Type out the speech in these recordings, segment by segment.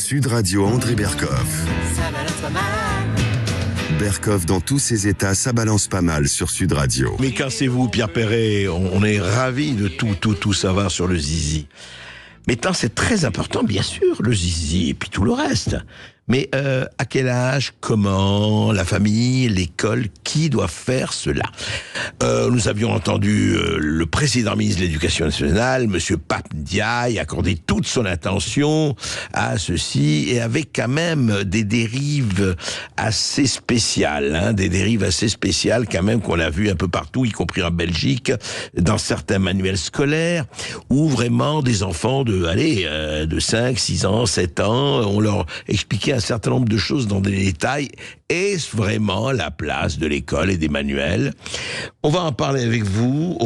Sud Radio André Berkoff. Ça balance pas mal. Berkoff dans tous ses états, ça balance pas mal sur Sud Radio. Mais cassez-vous, Pierre Perret, on est ravis de tout savoir sur le zizi. Maintenant, c'est très important, bien sûr, le zizi et puis tout le reste. Mais à quel âge, comment, la famille, l'école, qui doit faire cela? Nous avions entendu le précédent ministre de l'Éducation nationale, Monsieur Pape Ndiaye, accorder toute son attention à ceci, et avec quand même des dérives assez spéciales, des dérives assez spéciales quand même qu'on a vu un peu partout, y compris en Belgique, dans certains manuels scolaires, où vraiment des enfants de 5, 6 ans, 7 ans, on leur expliquait un certain nombre de choses dans des détails. Est-ce vraiment la place de l'école et des manuels? On va en parler avec vous,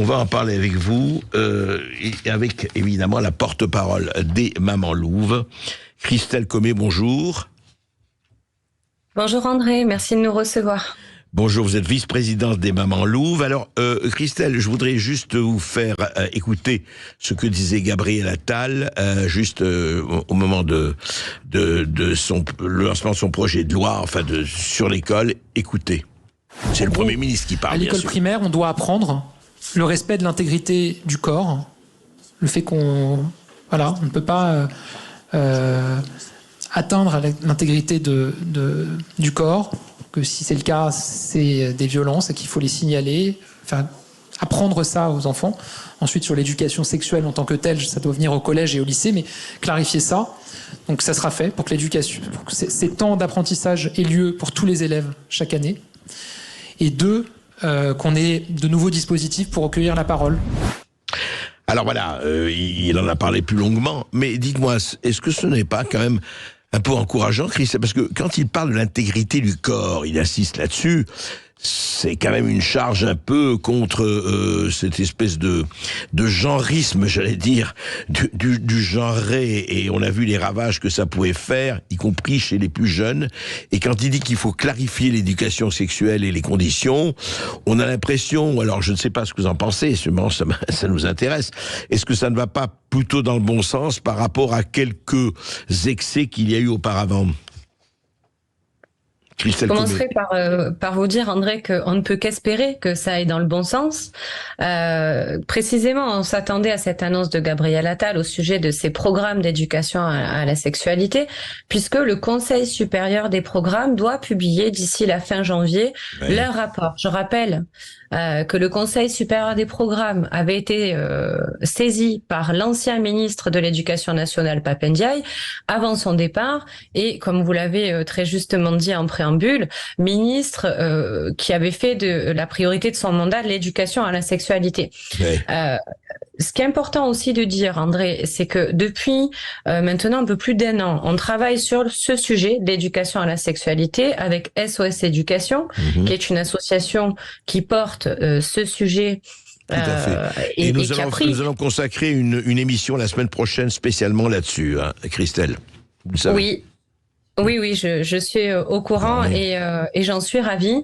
et avec évidemment la porte-parole des Mamans Louves. Christelle Comé, bonjour. Bonjour André, merci de nous recevoir. Bonjour, vous êtes vice-présidente des Mamans Louves. Alors, Christelle, je voudrais juste vous faire écouter ce que disait Gabriel Attal, au moment de le lancement de son projet de loi, sur l'école. Écoutez, c'est le Premier ministre qui parle. À l'école primaire, on doit apprendre le respect de l'intégrité du corps, le fait on ne peut pas atteindre l'intégrité du corps, que si c'est le cas, c'est des violences et qu'il faut les signaler, apprendre ça aux enfants. Ensuite, sur l'éducation sexuelle en tant que telle, ça doit venir au collège et au lycée, mais clarifier ça. Donc ça sera fait pour que ces temps d'apprentissage aient lieu pour tous les élèves chaque année. Et 2, qu'on ait de nouveaux dispositifs pour recueillir la parole. Alors voilà, il en a parlé plus longuement, mais dites-moi, est-ce que ce n'est pas quand même un peu encourageant, Christelle, parce que quand il parle de l'intégrité du corps, il insiste là-dessus, c'est quand même une charge un peu contre cette espèce de genrisme, j'allais dire, du genré, et on a vu les ravages que ça pouvait faire, y compris chez les plus jeunes. Et quand il dit qu'il faut clarifier l'éducation sexuelle et les conditions, on a l'impression, alors je ne sais pas ce que vous en pensez, ça nous intéresse, est-ce que ça ne va pas plutôt dans le bon sens par rapport à quelques excès qu'il y a eu auparavant? Je commencerai par vous dire, André, qu'on ne peut qu'espérer que ça aille dans le bon sens. Précisément, on s'attendait à cette annonce de Gabriel Attal au sujet de ces programmes d'éducation à la sexualité, puisque le Conseil supérieur des programmes doit publier d'ici la fin janvier leur rapport. Je rappelle que le Conseil supérieur des programmes avait été saisi par l'ancien ministre de l'Éducation nationale, Pape Ndiaye, avant son départ, et comme vous l'avez très justement dit en préambule, ministre qui avait fait de la priorité de son mandat de l'éducation à la sexualité. Ce qui est important aussi de dire, André, c'est que depuis maintenant un peu plus d'1 an, on travaille sur ce sujet d'éducation à la sexualité avec SOS Éducation, qui est une association qui porte ce sujet. Tout à fait. Et nous allons consacrer une émission la semaine prochaine spécialement là-dessus, Christelle. Vous le savez. Oui, je suis au courant et j'en suis ravie.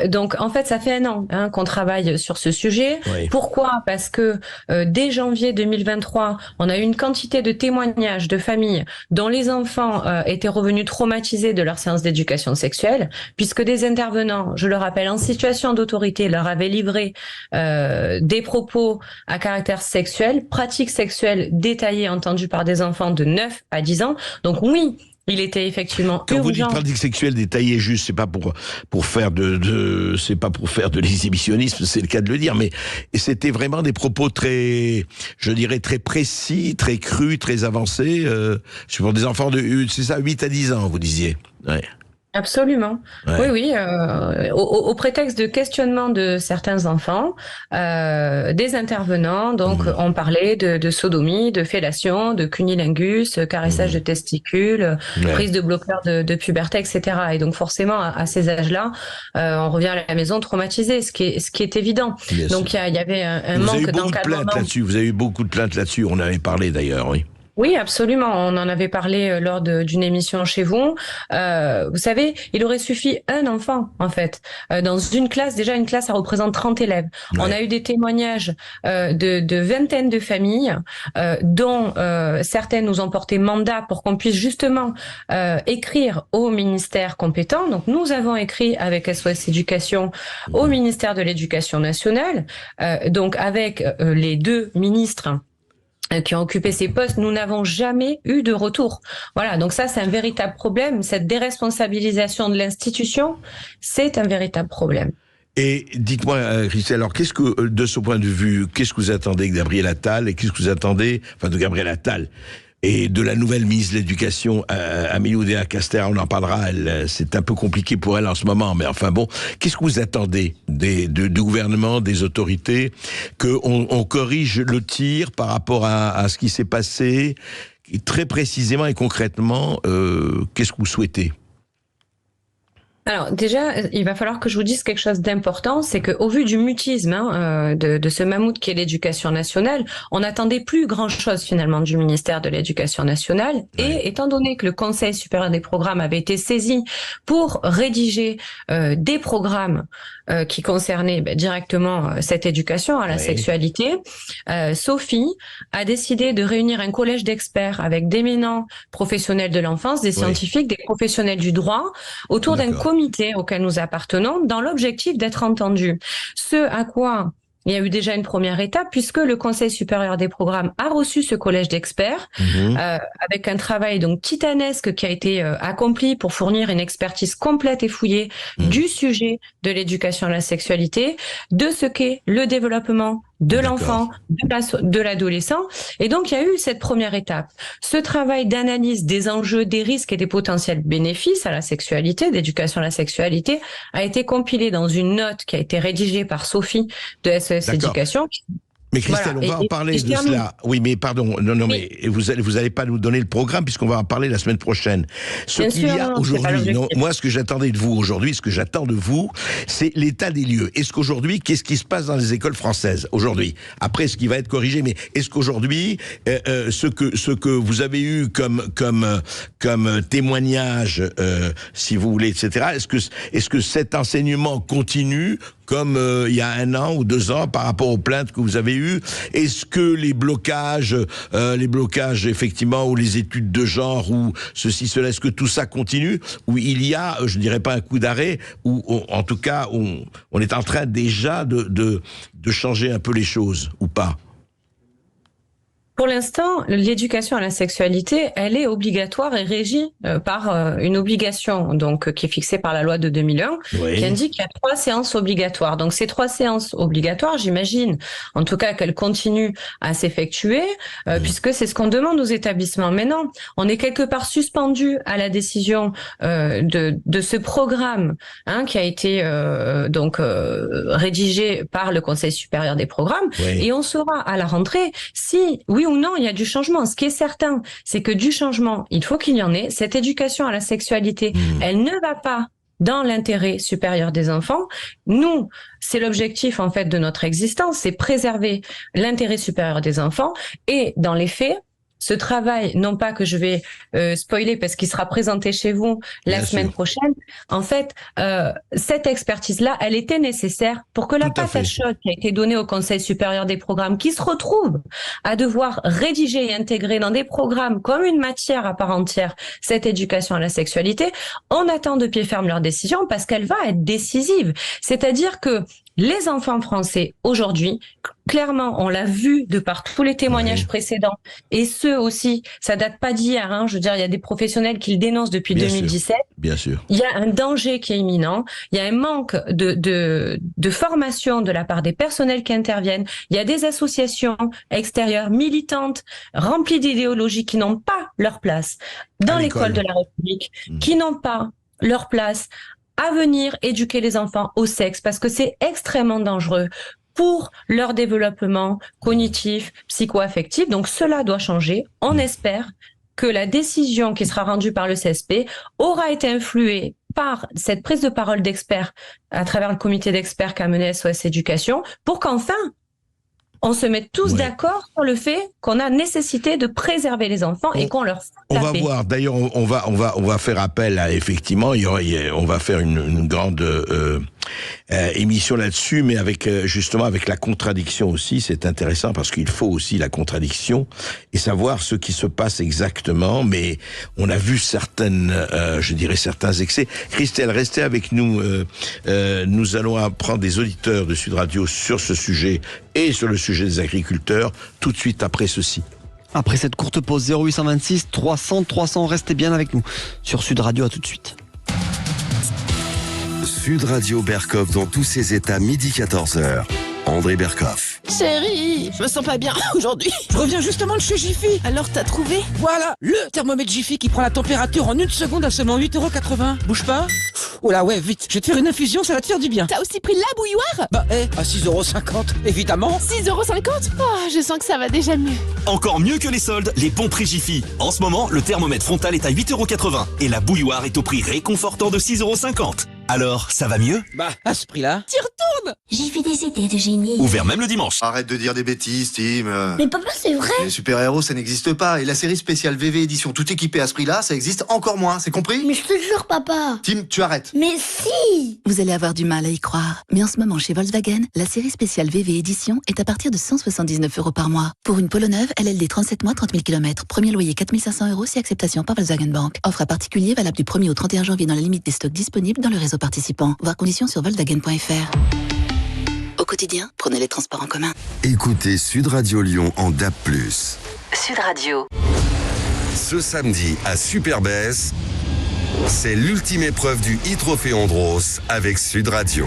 Donc, en fait, ça fait 1 an qu'on travaille sur ce sujet. Oui. Pourquoi? Parce que dès janvier 2023, on a eu une quantité de témoignages de familles dont les enfants étaient revenus traumatisés de leur séance d'éducation sexuelle, puisque des intervenants, je le rappelle, en situation d'autorité, leur avaient livré des propos à caractère sexuel, pratiques sexuelles détaillées entendues par des enfants de 9 à 10 ans. Donc oui, il était effectivement quand urgent. Vous dites pratique sexuelle détaillée, juste, c'est pas pour faire c'est pas pour faire de l'exhibitionnisme, c'est le cas de le dire, mais c'était vraiment des propos très, je dirais, très précis, très crus, très avancés, c'est pour des enfants c'est ça, 8 à 10 ans, vous disiez. Ouais. Absolument. Oui. Au prétexte de questionnement de certains enfants, des intervenants, donc on parlait de sodomie, de fellation, de cunilingus, caressage de testicules, prise de bloqueurs de puberté, etc. Et donc forcément, à ces âges-là, on revient à la maison traumatisé, ce qui est évident. Donc il y avait un manque d'encadrement. Vous avez eu beaucoup de plaintes là-dessus. On avait parlé d'ailleurs, oui. Oui, absolument. On en avait parlé lors d'une émission chez vous. Vous savez, il aurait suffi un enfant, en fait. Dans une classe, déjà une classe, ça représente 30 élèves. Ouais. On a eu des témoignages de vingtaines de familles, dont certaines nous ont porté mandat pour qu'on puisse justement écrire au ministère compétent. Donc, nous avons écrit avec SOS Éducation au ministère de l'Éducation nationale, donc avec les deux ministres qui ont occupé ces postes, nous n'avons jamais eu de retour. Voilà, donc ça, c'est un véritable problème. Cette déresponsabilisation de l'institution, c'est un véritable problème. Et dites-moi, Christelle, alors qu'est-ce que, de ce point de vue, qu'est-ce que vous attendez de Gabriel Attal et qu'est-ce que vous attendez, enfin de Gabriel Attal et de la nouvelle ministre de l'Éducation, Amélie Oudéa-Castéra, on en parlera, c'est un peu compliqué pour elle en ce moment, mais enfin bon, qu'est-ce que vous attendez du gouvernement, des autorités, qu'on corrige le tir par rapport à ce qui s'est passé, et très précisément et concrètement, qu'est-ce que vous souhaitez ? Alors déjà, il va falloir que je vous dise quelque chose d'important, c'est qu'au vu du mutisme de ce mammouth qui est l'éducation nationale, on n'attendait plus grand-chose finalement du ministère de l'Éducation nationale. Ouais. Et étant donné que le Conseil supérieur des programmes avait été saisi pour rédiger des programmes qui concernaient directement cette éducation à la sexualité, Sophie a décidé de réunir un collège d'experts avec d'éminents professionnels de l'enfance, des scientifiques, des professionnels du droit, autour d'un comité auquel nous appartenons, dans l'objectif d'être entendus. Ce à quoi il y a eu déjà une première étape, puisque le Conseil supérieur des programmes a reçu ce collège d'experts, avec un travail donc titanesque qui a été accompli pour fournir une expertise complète et fouillée du sujet de l'éducation à la sexualité, de ce qu'est le développement de l'enfant, de l'adolescent. Et donc, il y a eu cette première étape. Ce travail d'analyse des enjeux, des risques et des potentiels bénéfices à la sexualité, d'éducation à la sexualité, a été compilé dans une note qui a été rédigée par Sophie de SOS Éducation. Mais Christelle, on va en parler de cela. Oui, mais pardon, mais vous allez pas nous donner le programme puisqu'on va en parler la semaine prochaine. Ce qu'il y a aujourd'hui, moi, ce que j'attendais de vous aujourd'hui, ce que j'attends de vous, c'est l'état des lieux. Est-ce qu'aujourd'hui, qu'est-ce qui se passe dans les écoles françaises aujourd'hui? Après, ce qui va être corrigé, mais est-ce qu'aujourd'hui, ce que vous avez eu comme témoignage, si vous voulez, etc. Est-ce que cet enseignement continue comme il y a 1 an ou 2 ans par rapport aux plaintes que vous avez eues? Est-ce que les blocages effectivement, ou les études de genre, ou ceci, cela, est-ce que tout ça continue? Ou il y a, je dirais pas un coup d'arrêt, ou en tout cas, on est en train déjà de changer un peu les choses, ou pas? Pour l'instant, l'éducation à la sexualité, elle est obligatoire et régie par une obligation donc qui est fixée par la loi de 2001, qui indique qu'il y a 3 séances obligatoires. Donc ces 3 séances obligatoires, j'imagine, en tout cas qu'elles continuent à s'effectuer, puisque c'est ce qu'on demande aux établissements. Mais non, on est quelque part suspendu à la décision de ce programme qui a été rédigé par le Conseil supérieur des programmes, et on saura à la rentrée si oui ou non, il y a du changement. Ce qui est certain, c'est que du changement, il faut qu'il y en ait. Cette éducation à la sexualité, elle ne va pas dans l'intérêt supérieur des enfants. Nous, c'est l'objectif en fait de notre existence, c'est préserver l'intérêt supérieur des enfants. Et dans les faits, ce travail, non pas que je vais spoiler parce qu'il sera présenté chez vous la semaine prochaine, en fait, cette expertise-là, elle était nécessaire pour que la patate chaude qui a été donnée au Conseil supérieur des programmes, qui se retrouve à devoir rédiger et intégrer dans des programmes comme une matière à part entière cette éducation à la sexualité, on attend de pied ferme leur décision parce qu'elle va être décisive. C'est-à-dire que les enfants français, aujourd'hui, clairement, on l'a vu de par tous les témoignages précédents, et ceux aussi, ça date pas d'hier, je veux dire, il y a des professionnels qui le dénoncent depuis 2017. Bien sûr. Il y a un danger qui est imminent, il y a un manque de formation de la part des personnels qui interviennent, il y a des associations extérieures, militantes, remplies d'idéologies qui n'ont pas leur place dans l'école de la République, qui n'ont pas leur place à venir éduquer les enfants au sexe, parce que c'est extrêmement dangereux pour leur développement cognitif, psycho-affectif. Donc cela doit changer. On espère que la décision qui sera rendue par le CSP aura été influée par cette prise de parole d'experts à travers le comité d'experts qu'a mené SOS Éducation, pour qu'enfin on se met tous d'accord sur le fait qu'on a nécessité de préserver les enfants et qu'on leur fout la paix. On va voir. D'ailleurs, on va faire appel à, effectivement, on va faire une grande émission là-dessus, mais justement avec la contradiction aussi. C'est intéressant parce qu'il faut aussi la contradiction et savoir ce qui se passe exactement. Mais on a vu certains excès. Christelle, restez avec nous. Nous allons apprendre des auditeurs de Sud Radio sur ce sujet et sur le sujet des agriculteurs tout de suite après ceci. Après cette courte pause, 0826 300 300, restez bien avec nous sur Sud Radio, à tout de suite. Sud Radio Berkov dans tous ses états, midi 14h. André Berkov. Chérie, je me sens pas bien aujourd'hui. Je reviens justement de chez Jiffy. Alors t'as trouvé? Voilà, le thermomètre Jiffy qui prend la température en 1 seconde à seulement 8,80 €. Bouge pas. Oh là ouais, vite, je vais te faire une infusion, ça va te faire du bien. T'as aussi pris la bouilloire? Bah à 6,50 €, évidemment. 6,50 €? Oh, je sens que ça va déjà mieux. Encore mieux que les soldes, les bons prix Jiffy. En ce moment, le thermomètre frontal est à 8,80 € et la bouilloire est au prix réconfortant de 6,50 €. Alors, ça va mieux? Bah, à ce prix-là, t'y retournes. J'ai fait des idées de génie. Ouvert même le dimanche. Arrête de dire des bêtises, Tim. Mais papa, c'est vrai. Les super-héros, ça n'existe pas. Et la série spéciale VV Édition, tout équipée à ce prix-là, ça existe encore moins. C'est compris? Mais je te jure, papa. Tim, tu arrêtes. Mais si. Vous allez avoir du mal à y croire. Mais en ce moment, chez Volkswagen, la série spéciale VV Édition est à partir de 179 € par mois. Pour une Polo neuve, LLD 37 mois, 30 000 km. Premier loyer 4 500 € si acceptation par Volkswagen Bank. Offre à particulier valable du 1er au 31 janvier dans la limite des stocks disponibles dans le réseau participant. Voir conditions sur Volkswagen.fr. Au quotidien, prenez les transports en commun. Écoutez Sud Radio Lyon en DAB+. Sud Radio. Ce samedi à Superbès, c'est l'ultime épreuve du e-Trophée Andros avec Sud Radio.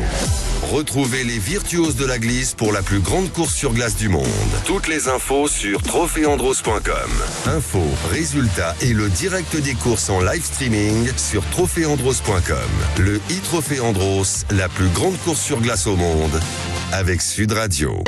Retrouvez les virtuoses de la glisse pour la plus grande course sur glace du monde. Toutes les infos sur trophéandros.com. Infos, résultats et le direct des courses en live streaming sur trophéandros.com. Le e-Trophée Andros, la plus grande course sur glace au monde avec Sud Radio.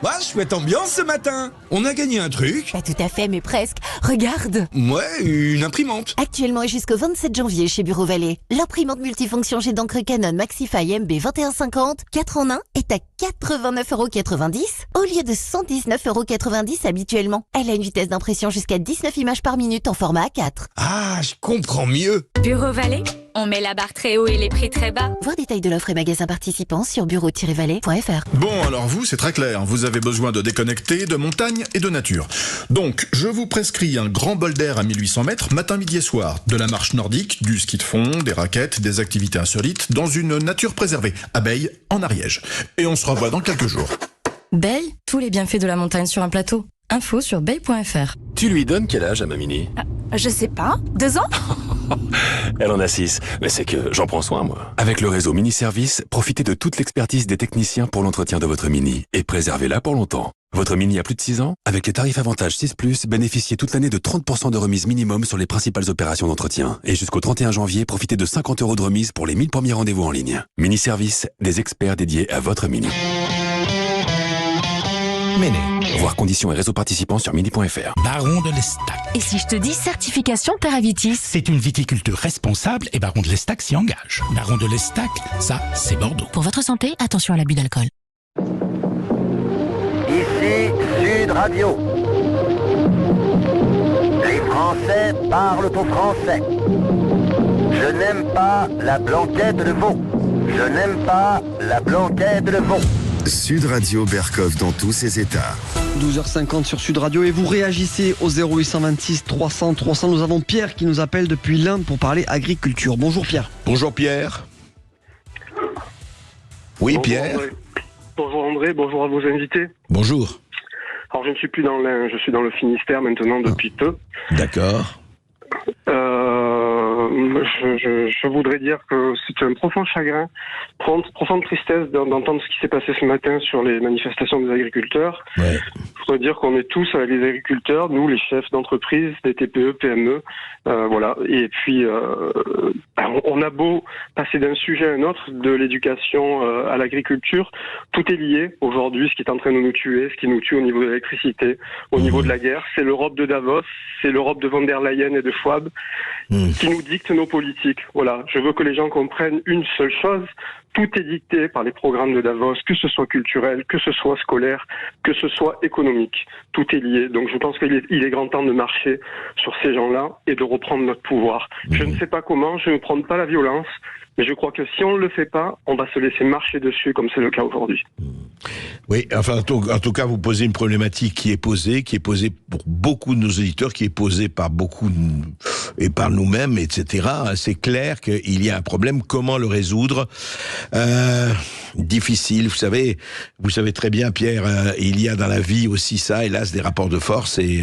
Ouais, chouette ambiance ce matin. On a gagné un truc. Pas tout à fait, mais presque. Regarde. Ouais, une imprimante. Actuellement et jusqu'au 27 janvier chez Bureau Vallée, l'imprimante multifonction jet d'encre Canon Maxify MB 2150, 4 en 1, est à 89,90 € au lieu de 119,90 € habituellement. Elle a une vitesse d'impression jusqu'à 19 images par minute en format A4. Ah, je comprends mieux. Bureau Vallée, on met la barre très haut et les prix très bas. Voir détails de l'offre et magasins participants sur bureau-vallée.fr. Bon, alors vous, c'est très clair. Vous avez besoin de déconnecter, de montagne et de nature. Donc, je vous prescris un grand bol d'air à 1800 mètres, matin, midi et soir. De la marche nordique, du ski de fond, des raquettes, des activités insolites, dans une nature préservée. Abeilles, en Ariège. Et on se revoit dans quelques jours. Bay, tous les bienfaits de la montagne sur un plateau. Info sur bay.fr. Tu lui donnes quel âge à ma Mini? Je sais pas, 2 ans? Elle en a 6, mais c'est que j'en prends soin, moi. Avec le réseau Mini Service, profitez de toute l'expertise des techniciens pour l'entretien de votre Mini et préservez-la pour longtemps. Votre Mini a plus de 6 ans? Avec les tarifs avantages 6+, bénéficiez toute l'année de 30% de remise minimum sur les principales opérations d'entretien. Et jusqu'au 31 janvier, profitez de 50 € de remise pour les 1000 premiers rendez-vous en ligne. Mini Service, des experts dédiés à votre Mini. Méné. Voir conditions et réseaux participants sur mini.fr. Baron de l'Estac. Et si je te dis certification Terravitis? C'est une viticulture responsable et Baron de l'Estac s'y engage. Baron de l'Estac, ça, c'est Bordeaux. Pour votre santé, attention à l'abus d'alcool. Ici Sud Radio. Les Français parlent au français. Je n'aime pas la blanquette de veau. Je n'aime pas la blanquette de veau. Sud Radio Berkov dans tous ses états. 12h50 sur Sud Radio et vous réagissez au 0826 300 300. Nous avons Pierre qui nous appelle depuis l'Inde pour parler agriculture. Bonjour Pierre. Bonjour Pierre. Oui bonjour Pierre. André. Bonjour André, bonjour à vos invités. Bonjour. Alors je ne suis plus dans l'Ain, je suis dans le Finistère maintenant depuis peu. D'accord. Je voudrais dire que c'est un profond chagrin, profonde tristesse d'entendre ce qui s'est passé ce matin sur les manifestations des agriculteurs. Ouais. Je voudrais dire qu'on est tous avec les agriculteurs, nous les chefs d'entreprise, des TPE, PME, voilà. Et puis on a beau passer d'un sujet à un autre, de l'éducation à l'agriculture, tout est lié aujourd'hui. Ce qui est en train de nous tuer, ce qui nous tue au niveau de l'électricité, au niveau de la guerre, c'est l'Europe de Davos, c'est l'Europe de von der Leyen et de Schwab qui nous dicte nos politiques. Voilà, je veux que les gens comprennent une seule chose, tout est dicté par les programmes de Davos, que ce soit culturel, que ce soit scolaire, que ce soit économique. Tout est lié. Donc je pense qu'il est grand temps de marcher sur ces gens-là et de reprendre notre pouvoir. Je ne sais pas comment, je ne prends pas la violence, mais je crois que si on ne le fait pas, on va se laisser marcher dessus comme c'est le cas aujourd'hui. Oui, enfin, en tout cas, vous posez une problématique qui est posée pour beaucoup de nos auditeurs, qui est posée par beaucoup et par nous-mêmes, etc. C'est clair qu'il y a un problème. Comment le résoudre? Difficile. Vous savez très bien, Pierre, il y a dans la vie aussi ça, hélas, des rapports de force. Et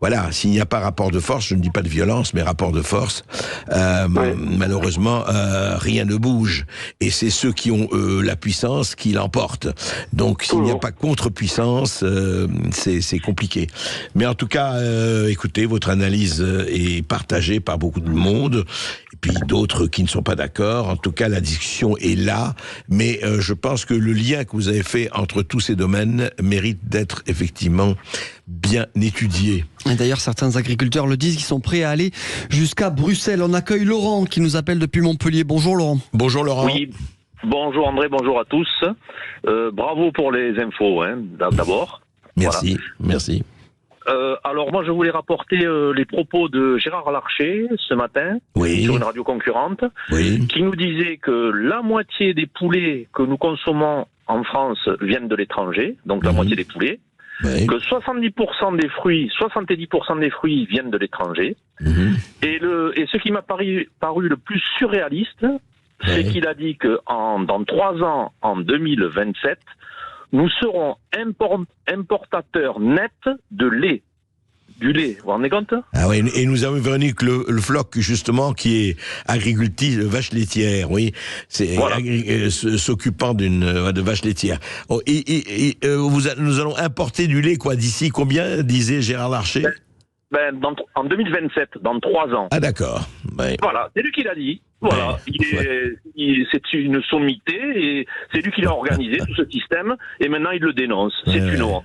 voilà, s'il n'y a pas rapport de force, je ne dis pas de violence, mais rapport de force, malheureusement, rien ne bouge. Et c'est ceux qui ont la puissance qui l'emportent. Donc, s'il n'y a pas contre-puissance, c'est compliqué. Mais en tout cas, écoutez, votre analyse est partagée par beaucoup de monde, et puis d'autres qui ne sont pas d'accord. En tout cas, la discussion est là, mais je pense que le lien que vous avez fait entre tous ces domaines mérite d'être effectivement bien étudié. Et d'ailleurs, certains agriculteurs le disent, qu'ils sont prêts à aller jusqu'à Bruxelles. On accueille Laurent qui nous appelle depuis Montpellier. Bonjour Laurent. Bonjour Laurent. Oui. Bonjour André, bonjour à tous. Bravo pour les infos, d'abord. Merci, voilà. Merci. Alors moi je voulais rapporter les propos de Gérard Larcher ce matin sur une radio concurrente qui nous disait que la moitié des poulets que nous consommons en France viennent de l'étranger, donc la moitié des poulets, que 70% des fruits, 70% des fruits viennent de l'étranger, et ce qui m'a paru le plus surréaliste, c'est qu'il a dit que dans 3 ans, en 2027, nous serons importateurs nets de lait. Du lait, vous vous rendez compte? Ah oui, et nous avons Véronique Le Floch, justement, qui est agricultrice de vaches laitières, oui, c'est s'occupant de vaches laitières. Oh, nous allons importer du lait, quoi, d'ici combien, disait Gérard Larcher? En 2027, dans 3 ans. Ah d'accord. Ouais. Voilà, c'est lui qui l'a dit. Voilà, c'est une sommité et c'est lui qui l'a organisé tout ce système et maintenant il le dénonce. C'est une honte.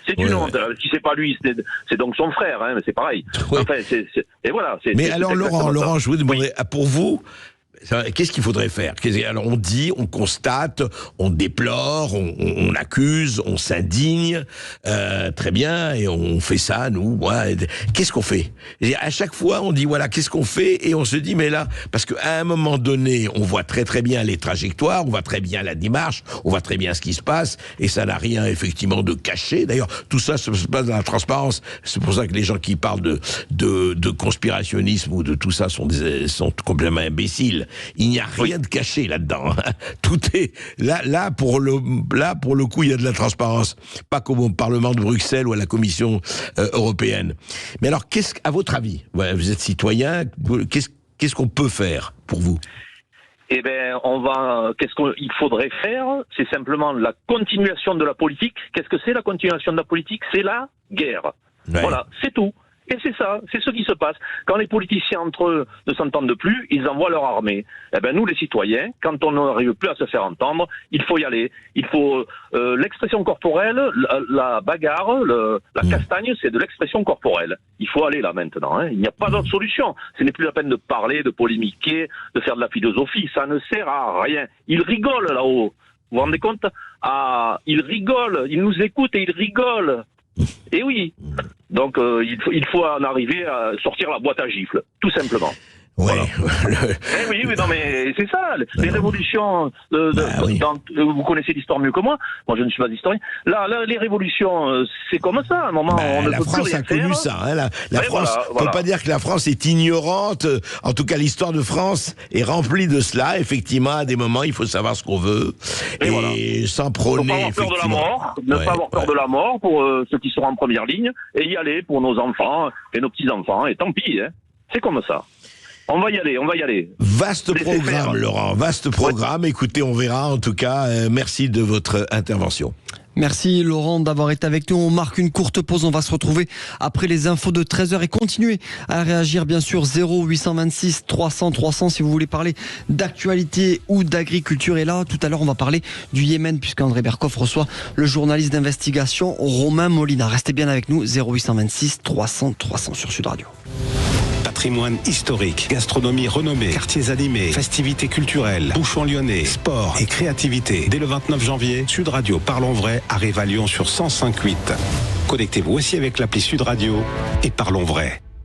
C'est une honte. Si c'est pas lui, c'est donc son frère, mais c'est pareil. Enfin, et voilà. Mais alors Laurent, je vous demandais, pour vous, qu'est-ce qu'il faudrait faire? Alors on dit, on constate, on déplore, on accuse, on s'indigne, très bien, et on fait ça, nous. Qu'est-ce qu'on fait? Et à chaque fois, on dit voilà, qu'est-ce qu'on fait? Et on se dit mais là, parce qu'à un moment donné, on voit très très bien les trajectoires, on voit très bien la démarche, on voit très bien ce qui se passe, et ça n'a rien effectivement de caché. D'ailleurs, tout ça se passe dans la transparence. C'est pour ça que les gens qui parlent de conspirationnisme ou de tout ça sont complètement imbéciles. Il n'y a rien de caché là-dedans. Tout est là pour le coup, il y a de la transparence, pas comme au Parlement de Bruxelles ou à la Commission européenne. Mais alors, à votre avis, vous êtes citoyen, qu'est-ce qu'on peut faire pour vous? Eh ben, qu'est-ce qu'il faudrait faire? C'est simplement la continuation de la politique. Qu'est-ce que c'est la continuation de la politique? C'est la guerre. Voilà, c'est tout. Et c'est ça, c'est ce qui se passe. Quand les politiciens entre eux ne s'entendent plus, ils envoient leur armée. Eh ben nous, les citoyens, quand on n'arrive plus à se faire entendre, il faut y aller. Il faut l'expression corporelle, la bagarre, la castagne, c'est de l'expression corporelle. Il faut aller là maintenant. Il n'y a pas d'autre solution. Ce n'est plus la peine de parler, de polémiquer, de faire de la philosophie. Ça ne sert à rien. Ils rigolent là-haut. Vous vous rendez compte? Ils rigolent. Ils nous écoutent et ils rigolent. Et oui, donc il faut en arriver à sortir la boîte à gifles, tout simplement. Voilà. Oui, mais non, mais c'est ça. Les révolutions, vous connaissez l'histoire mieux que moi. Moi, je ne suis pas historien. Là, les révolutions, c'est comme ça. À un moment, on ne peut plus rien faire. La France a connu ça. La France, on ne peut pas dire que la France est ignorante. En tout cas, l'histoire de France est remplie de cela. Effectivement, à des moments, il faut savoir ce qu'on veut et sans prôner. Ne pas avoir peur de la mort. Ne pas avoir peur de la mort pour ceux qui seront en première ligne et y aller pour nos enfants et nos petits enfants. Et tant pis. C'est comme ça. On va y aller. Vaste programme, Laurent, vaste programme. Écoutez, on verra. En tout cas, merci de votre intervention. Merci Laurent d'avoir été avec nous. On marque une courte pause. On va se retrouver après les infos de 13h et continuer à réagir bien sûr 0826 300 300 si vous voulez parler d'actualité ou d'agriculture. Et là, tout à l'heure, on va parler du Yémen puisqu'André Berkoff reçoit le journaliste d'investigation Romain Molina. Restez bien avec nous 0826 300 300 sur Sud Radio. patrimoine historique, gastronomie renommée, quartiers animés, festivités culturelles, bouchons lyonnais, sport et créativité. Dès le 29 janvier, Sud Radio Parlons Vrai arrive à Lyon sur 105.8. Connectez-vous aussi avec l'appli Sud Radio et parlons vrai.